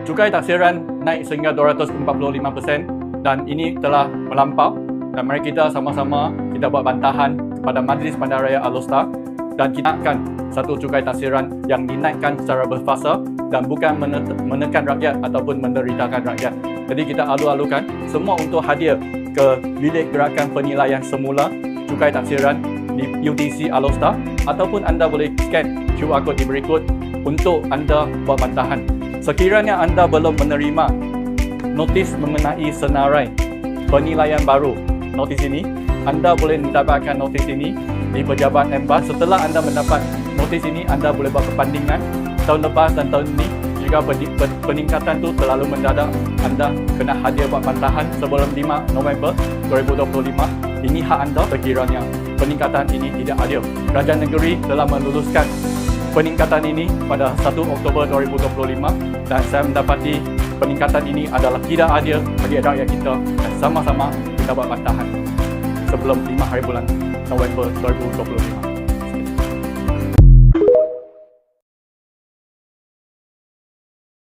Cukai taksiran naik sehingga 245% dan ini telah melampau, dan mari kita sama-sama kita buat bantahan kepada Majlis Bandaraya Alor Setar dan kita akan satu cukai taksiran yang dinaikkan secara berfasa dan bukan menekan rakyat ataupun menderitakan rakyat. Jadi kita alu-alukan semua untuk hadir ke bilik gerakan penilaian semula cukai taksiran di UTC Alor Setar, ataupun anda boleh scan QR code di berikut untuk anda buat bantahan. Sekiranya anda belum menerima notis mengenai senarai penilaian baru notis ini, anda boleh mendapatkan notis ini di Pejabat Embas. Setelah anda mendapat notis ini, anda boleh buat perbandingan tahun lepas dan tahun ini. Jika peningkatan itu terlalu mendadak, anda kena hadir buat bantahan sebelum 5 November 2025. Ini hak anda sekiranya peningkatan ini tidak adil. Kerajaan negeri telah meluluskan peningkatan ini pada 1 Oktober 2025 dan saya mendapati peningkatan ini adalah tidak adil bagi rakyat kita, dan sama-sama kita buat bantahan sebelum 5 hari bulan November 2025.